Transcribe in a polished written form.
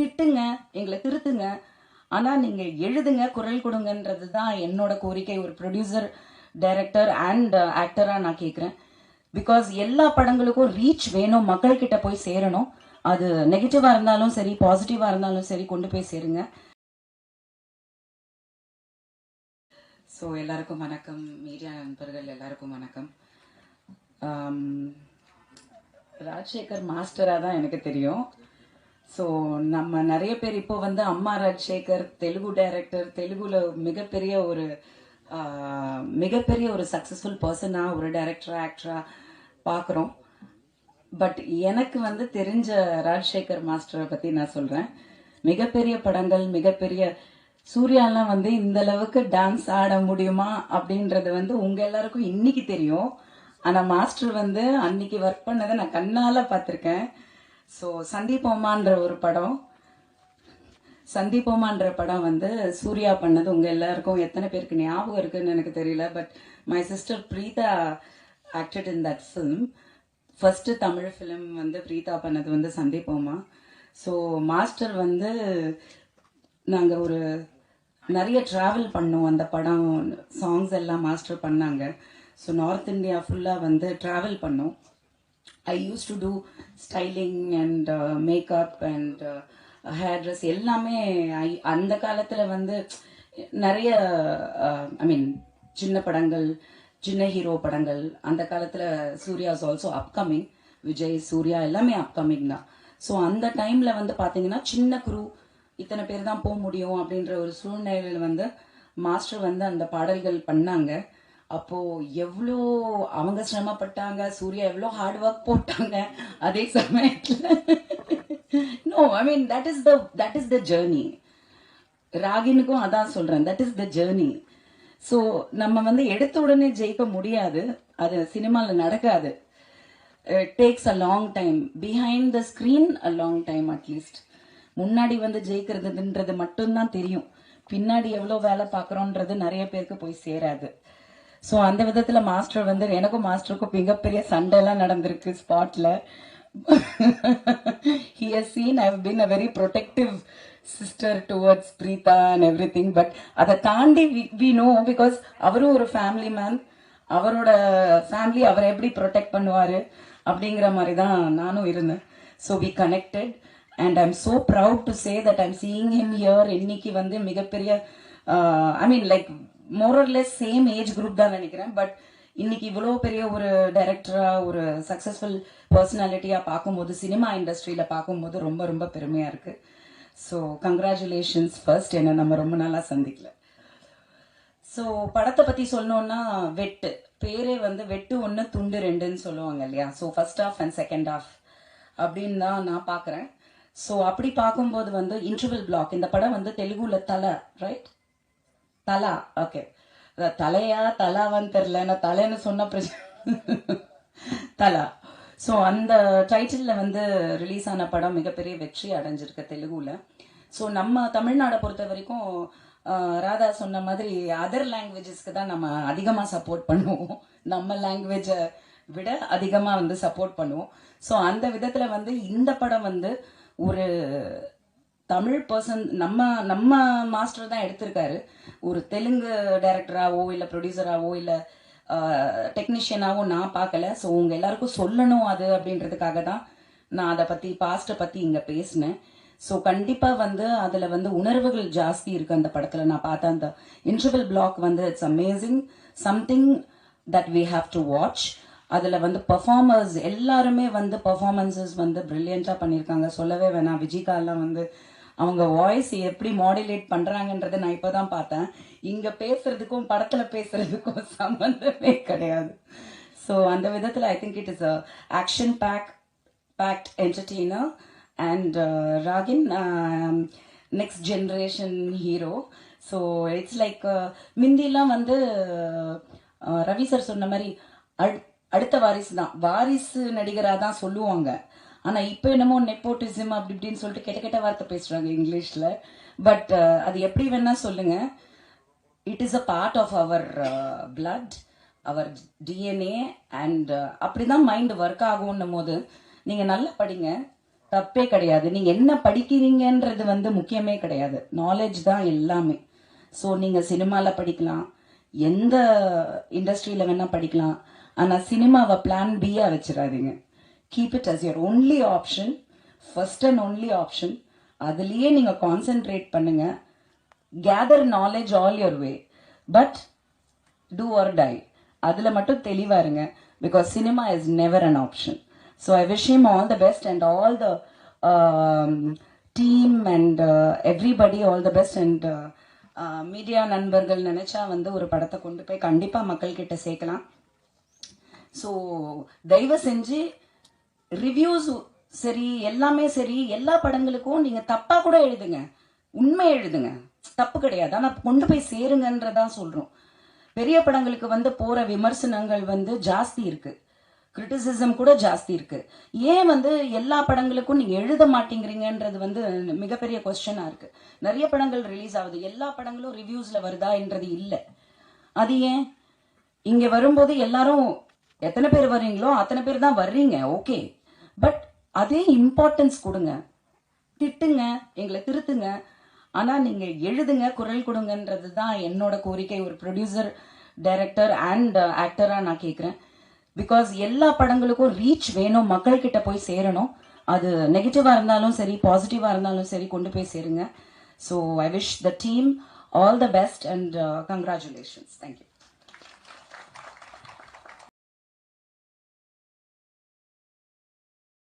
திட்டுங்க, எங்களை திருத்துங்க, ஆனா நீங்க எழுதுங்க, குரல் கொடுங்கன்றது தான் என்னோட கோரிக்கை. ஒரு ப்ரொடியூசர், டைரக்டர் அண்ட் ஆக்டரா நான் கேட்குறேன். பிகாஸ் எல்லா படங்களுக்கும் ரீச் வேணும், மக்கள் கிட்ட போய் சேரணும். அது நெகட்டிவா இருந்தாலும் சரி, பாசிட்டிவா இருந்தாலும் சரி, கொண்டு போய் சேருங்க. ஸோ எல்லாருக்கும் வணக்கம், மீடியா நண்பர்கள் எல்லாருக்கும் வணக்கம். ராஜசேகர் மாஸ்டராக தான் எனக்கு தெரியும். ஸோ நம்ம நிறைய பேர் இப்போ வந்து அம்மா ராஜசேகர் தெலுங்கு டைரக்டர், தெலுங்குல மிகப்பெரிய ஒரு சக்ஸஸ்ஃபுல் பர்சனாக ஒரு டைரக்டரா ஆக்டரா பார்க்குறோம். பட் எனக்கு வந்து தெரிஞ்ச ராஜசேகர் மாஸ்டரை பற்றி நான் சொல்கிறேன். மிகப்பெரிய படங்கள், மிகப்பெரிய சூர்யாலாம் வந்து இந்த அளவுக்கு டான்ஸ் ஆட முடியுமா அப்படின்றது வந்து உங்க எல்லாருக்கும் இன்னைக்கு தெரியும். ஆனா மாஸ்டர் வந்து அன்னைக்கு ஒர்க் பண்ணதை நான் கண்ணால பார்த்துருக்கேன். ஸோ சந்தீபோமான்ற படம் வந்து சூர்யா பண்ணது உங்க எல்லாருக்கும் எத்தனை பேருக்கு ஞாபகம் இருக்குன்னு எனக்கு தெரியல. But my sister Preetha acted in that film. First Tamil film வந்து பிரீதா பண்ணது வந்து சந்தீபோமா. ஸோ மாஸ்டர் வந்து நாங்கள் ஒரு நிறைய ட்ராவல் பண்ணோம். அந்த படம் சாங்ஸ் எல்லாம் மாஸ்டர் பண்ணாங்க. ஸோ நார்த் இந்தியா ஃபுல்லாக வந்து ட்ராவல் பண்ணோம். I use to do styling and makeup and hair dress எல்லாமே. அந்த காலத்தில் வந்து நிறைய சின்ன படங்கள், சின்ன ஹீரோ படங்கள் அந்த காலத்தில் Suriya is also upcoming. Vijay, Suriya எல்லாமே அப்கமிங் தான். ஸோ அந்த டைமில் வந்து பார்த்தீங்கன்னா சின்ன குரூ, இத்தனை பேர் தான் போக முடியும் அப்படின்ற ஒரு சூழ்நிலையில் வந்து மாஸ்டர் வந்து அந்த பாடல்கள் பண்ணாங்க. அப்போ எவ்வளோ அவங்க சிரமப்பட்டாங்க, சூர்யா எவ்வளோ ஹார்ட் ஒர்க் போட்டாங்க. அதே சமயத்தில் no that is the journey. ராகினுக்கும் அதான் சொல்றேன், that is the journey. So நம்ம வந்து எடுத்த உடனே ஜெயிக்க முடியாது, அது சினிமாவில் நடக்காது. Takes a long time, behind the screen a long time. At least முன்னாடி வந்து ஜெயிக்கிறதுன்றது மட்டும்தான் தெரியும், பின்னாடி எவ்வளோ வேலை பார்க்குறோன்றது நிறைய பேருக்கு போய் சேராது. ஸோ அந்த விதத்தில் மாஸ்டர் வந்து எனக்கும் மாஸ்டருக்கும் மிகப்பெரிய சண்டைலாம் நடந்திருக்கு ஸ்பாட்ல. He has seen I have been a very protective sister towards Preeta and everything. But அதை தாண்டி we know because அவரும் ஒரு ஃபேமிலி மேன். அவரோட ஃபேமிலி அவரை எப்படி ப்ரொடெக்ட் பண்ணுவார் அப்படிங்கிற மாதிரி தான் நானும் இருந்தேன். So we connected and I'm so proud to say that I'm seeing him here. இன்னைக்கு வந்து மிகப்பெரிய more or less same age group தான் நினைக்கிறேன். பட் இன்னைக்கு இவ்வளோ பெரிய ஒரு டைரக்டரா, ஒரு சக்சஸ்ஃபுல் பர்சனாலிட்டியா பார்க்கும்போது, சினிமா இண்டஸ்ட்ரியில பார்க்கும்போது ரொம்ப ரொம்ப பெருமையா இருக்கு. So congratulations first. என்ன நம்ம ரொம்ப நாளா சந்திக்கல. ஸோ படத்தை பத்தி சொல்லணும்னா, வெட்டு பேரே வந்து வெட்டு 1 துண்டு 2ன்னு சொல்லுவாங்க இல்லையா. So first half and second half அப்படின்னு தான் நான் பார்க்குறேன். ஸோ அப்படி பார்க்கும்போது வந்து இன்டர்வல் பிளாக், இந்த படம் வந்து தெலுங்குல தலை, ரைட்? தலா, ஓகே. தலையா தலாவான்னு தெரியல, நான் தலைன்னு சொன்ன தலா. ஸோ அந்த டைட்டில் வந்து ரிலீஸ் ஆன படம் மிகப்பெரிய வெற்றி அடைஞ்சிருக்கு தெலுங்குல. ஸோ நம்ம தமிழ்நாடை பொறுத்த வரைக்கும் ராதா சொன்ன மாதிரி அதர் லாங்குவேஜஸ்க்கு தான் நம்ம அதிகமாக சப்போர்ட் பண்ணுவோம், நம்ம லாங்குவேஜை விட அதிகமாக வந்து சப்போர்ட் பண்ணுவோம். ஸோ அந்த விதத்தில் வந்து இந்த படம் வந்து ஒரு தமிழ் பர்சன், நம்ம மாஸ்டர் தான் எடுத்திருக்காரு. ஒரு தெலுங்கு டைரக்டராகவோ இல்லை ப்ரொடியூசராகவோ இல்லை டெக்னீஷியனாகவோ நான் பார்க்கல. ஸோ உங்கள் எல்லாருக்கும் சொல்லணும் அது அப்படின்றதுக்காக தான் நான் அதை பற்றி, பாஸ்ட்டை பற்றி இங்கே பேசினேன். ஸோ கண்டிப்பாக வந்து அதில் வந்து உணர்வுகள் ஜாஸ்தி இருக்குது அந்த படத்தில். நான் பார்த்தேன் அந்த இன்டர்வல் பிளாக் வந்து it's amazing, something that we have to watch. அதில் வந்து பர்ஃபார்மர்ஸ் எல்லாருமே வந்து பர்ஃபார்மன்ஸஸ் வந்து ப்ரில்லியண்ட்டாக பண்ணியிருக்காங்க. சொல்லவே வேணாம், விஜிகாலாம் வந்து அவங்க வாய்ஸ் எப்படி மாடுலேட் பண்ணுறாங்கன்றதை நான் இப்போ தான் பார்த்தேன். இங்கே பேசுறதுக்கும் படத்தில் பேசுறதுக்கும் சம்மந்தமே கிடையாது. ஸோ அந்த விதத்தில் I think it is a action packed entertainer and Ragin next generation hero. So it's like மிந்திலாம் வந்து ரவி சார் சொன்ன மாதிரி அடுத்த வாரிசு தான், வாரிசு நடிகராக தான் சொல்லுவாங்க. ஆனால் இப்போ என்னமோ நெப்போட்டிசம் அப்படி இப்படின்னு சொல்லிட்டு கெட்ட வார்த்தை பேசுகிறாங்க இங்கிலீஷில். பட் அது எப்படி வேணா சொல்லுங்க, it is a part of our blood, our DNA. And அப்படிதான் மைண்ட் ஒர்க் ஆகும்னும் போது நீங்கள் நல்லா படிங்க, தப்பே கிடையாது. நீங்க என்ன படிக்கிறீங்கன்றது வந்து முக்கியமே கிடையாது. நாலேஜ் தான் எல்லாமே. ஸோ நீங்க சினிமால படிக்கலாம், எந்த இண்டஸ்ட்ரியில வேணா படிக்கலாம். ஆனா சினிமாவை பிளான் பியா வச்சிடாதீங்க. Keep it as your only option, first and only option. அதுலயே நீங்க கான்சென்ட்ரேட் பண்ணுங்க. Gather knowledge all your way, but do or die. அதுல மட்டும் தெளிவா இருங்க. Because cinema is never an option. So I wish him all the best and all the team and everybody all the best. And media நண்பர்கள் நினைச்சா வந்து ஒரு படத்தை கொண்டு போய் கண்டிப்பா மக்கள் கிட்ட சேர்க்கலாம். ஸோ தயவு செஞ்சு ரிவ்யூஸ் சரி, எல்லாமே சரி, எல்லா படங்களுக்கும் நீங்க தப்பா கூட எழுதுங்க, உண்மை எழுதுங்க, தப்பு கிடையாது. ஆனா கொண்டு போய் சேருங்கன்றதான் சொல்றோம். பெரிய படங்களுக்கு வந்து போற விமர்சனங்கள் வந்து ஜாஸ்தி இருக்கு, கிரிட்டிசிசம் கூட ஜாஸ்தி இருக்கு. ஏன் வந்து எல்லா படங்களுக்கும் நீங்க எழுத மாட்டேங்கிறீங்கன்றது வந்து மிகப்பெரிய கொஸ்டினா இருக்கு. நிறைய படங்கள் ரிலீஸ் ஆகுது, எல்லா படங்களும் ரிவ்யூஸ்ல வருதா என்றது இல்ல. அது ஏன்? இங்க வரும்போது எல்லாரும் எத்தனை பேர் வர்றீங்களோ அத்தனை பேர் தான் வர்றீங்க, ஓகே. பட் அதே இம்பார்ட்டன்ஸ் கொடுங்க, திட்டுங்க, எங்களை திருத்துங்க, ஆனா நீங்க எழுதுங்க, குரல் கொடுங்கன்றது தான் என்னோட கோரிக்கை. ஒரு ப்ரொடியூசர், டைரக்டர் அண்ட் ஆக்டரா நான் கேட்கிறேன். பிகாஸ் எல்லா படங்களுக்கும் ரீச் வேணும், மக்கள் கிட்ட போய் சேரணும். அது நெகட்டிவா இருந்தாலும் சரி, பாசிட்டிவா இருந்தாலும் சரி, கொண்டு போய் சேருங்க. So I wish the team all the best and congratulations. Thank you.